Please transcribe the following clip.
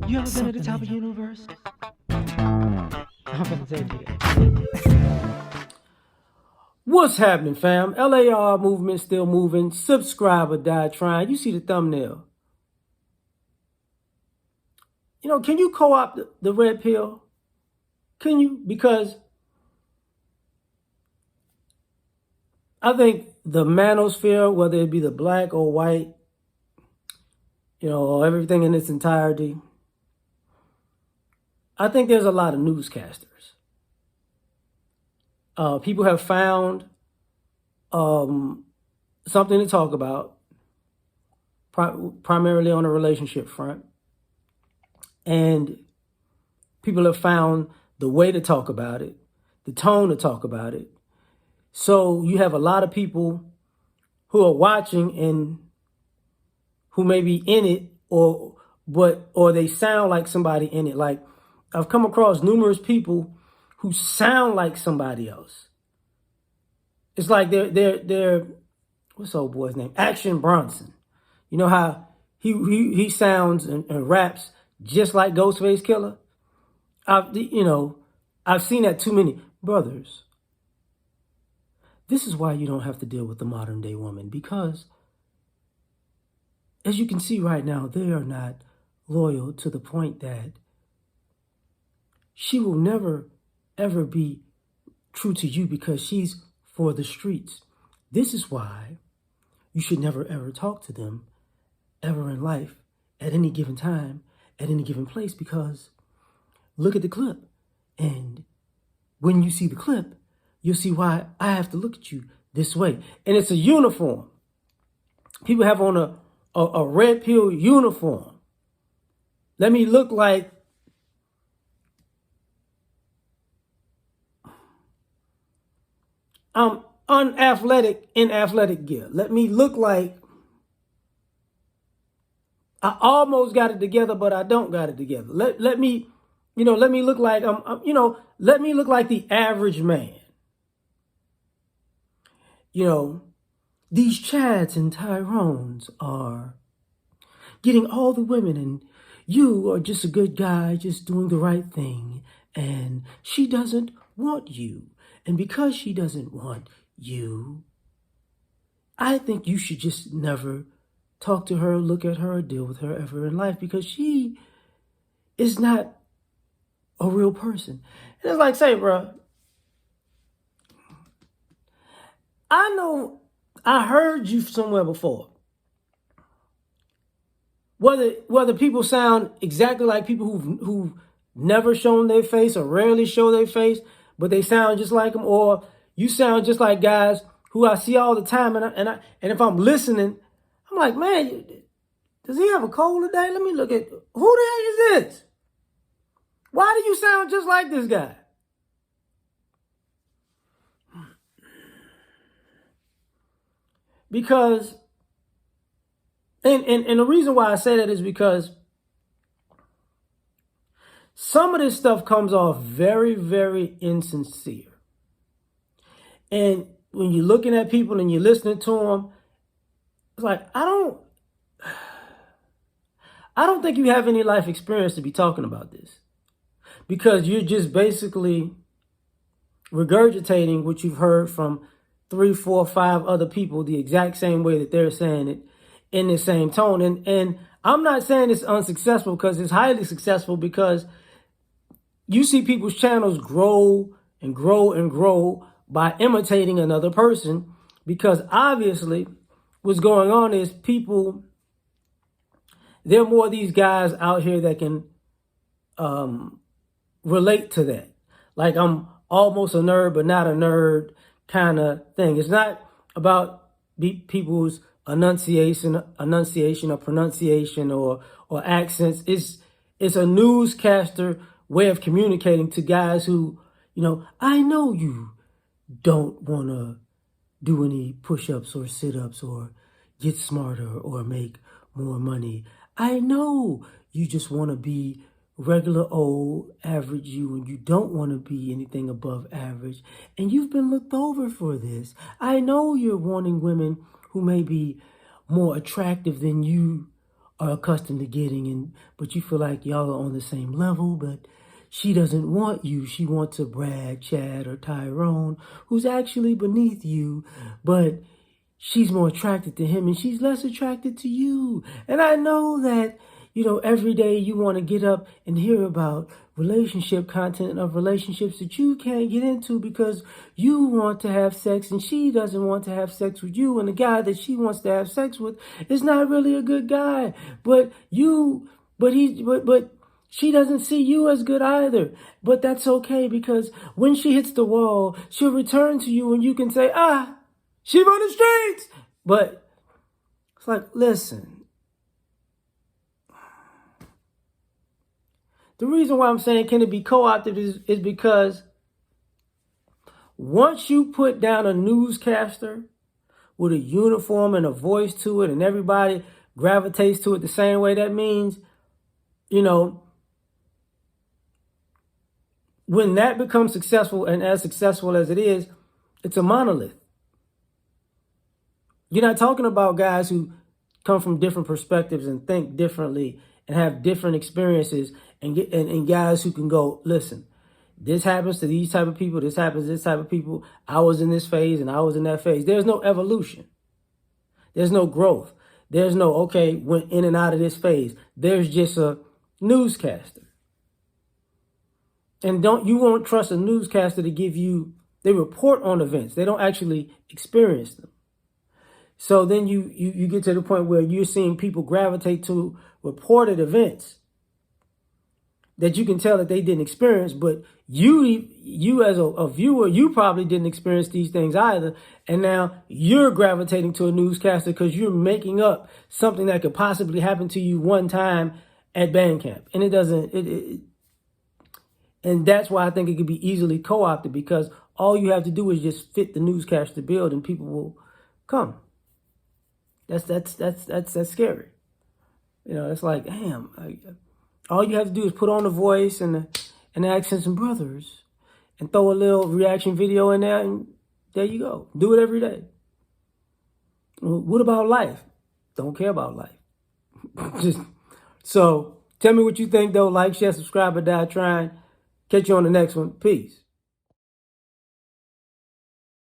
You ever been at the top of the universe? I'm gonna take it. What's happening, fam? L.A.R. movement still moving. Subscribe or die trying. You see the thumbnail. You know, can you co-opt the red pill? Can you? Because I think the manosphere, whether it be the black or white, you know, or everything in its entirety, I think there's a lot of newscasters. People have found something to talk about, primarily on a relationship front. And people have found the way to talk about it, the tone to talk about it. So you have a lot of people who are watching and who may be in it or they sound like somebody in it. Like, I've come across numerous people who sound like somebody else. It's like they're what's old boy's name? Action Bronson. You know how he sounds and raps just like Ghostface Killer? I've seen that too many. Brothers, this is why you don't have to deal with the modern day woman, because as you can see right now, they are not loyal to the point that she will never, ever be true to you because she's for the streets. This is why you should never, ever talk to them ever in life at any given time, at any given place, because look at the clip. And when you see the clip, you'll see why I have to look at you this way. And it's a uniform. People have on a red pill uniform. Let me look like I'm unathletic in athletic gear. Let me look like I almost got it together, but I don't got it together. Let me look like let me look like the average man. You know, these Chads and Tyrones are getting all the women, and you are just a good guy, just doing the right thing. And she doesn't want you. And because she doesn't want you, I think you should just never talk to her, look at her, or deal with her ever in life, because she is not a real person. And it's like, say, bro, I know I heard you somewhere before. Whether people sound exactly like people who've never shown their face or rarely show their face, but they sound just like them, or you sound just like guys who I see all the time, and if I'm listening, I'm like, man, does he have a cold today? Let me look at who the hell is this? Why do you sound just like this guy? Because, and the reason why I say that is because some of this stuff comes off very, very insincere. And when you're looking at people and you're listening to them, it's like, I don't think you have any life experience to be talking about this, because you're just basically regurgitating what you've heard from 3, 4, 5 other people the exact same way that they're saying it in the same tone. And I'm not saying it's unsuccessful, because it's highly successful, because you see people's channels grow and grow and grow by imitating another person, because obviously what's going on is there are more of these guys out here that can relate to that. Like, I'm almost a nerd, but not a nerd kind of thing. It's not about people's enunciation or pronunciation or accents. It's a newscaster way of communicating to guys who, I know you don't want to do any push-ups or sit-ups or get smarter or make more money. I know you just want to be regular old average you, and you don't want to be anything above average, and you've been looked over for this. I know you're wanting women who may be more attractive than you are accustomed to getting, but you feel like y'all are on the same level, but she doesn't want you. She wants a Brad, Chad, or Tyrone who's actually beneath you, but she's more attracted to him and she's less attracted to you. And I know that, every day you want to get up and hear about relationship content of relationships that you can't get into because you want to have sex and she doesn't want to have sex with you. And the guy that she wants to have sex with is not really a good guy, but she doesn't see you as good either. But that's okay because when she hits the wall, she'll return to you and you can say, she run the streets. But it's like, listen. The reason why I'm saying can it be co-opted is because once you put down a newscaster with a uniform and a voice to it and everybody gravitates to it the same way, that means, when that becomes successful and as successful as it is, it's a monolith. You're not talking about guys who come from different perspectives and think differently and have different experiences and guys who can go, listen, this happens to these type of people. This happens to this type of people. I was in this phase and I was in that phase. There's no evolution. There's no growth. There's no, okay, went in and out of this phase. There's just a newscaster. And you won't trust a newscaster to give you, they report on events. They don't actually experience them. So then you get to the point where you're seeing people gravitate to reported events that you can tell that they didn't experience, but you as a viewer, you probably didn't experience these things either. And now you're gravitating to a newscaster because you're making up something that could possibly happen to you one time at band camp. And it doesn't, and that's why I think it could be easily co-opted, because all you have to do is just fit the newscaster bill and people will come. That's scary. It's like, damn, all you have to do is put on the voice and the accents and brothers and throw a little reaction video in there, and there you go. Do it every day. What about life? Don't care about life. So tell me what you think, though. Like, share, subscribe, or die trying. Catch you on the next one. Peace.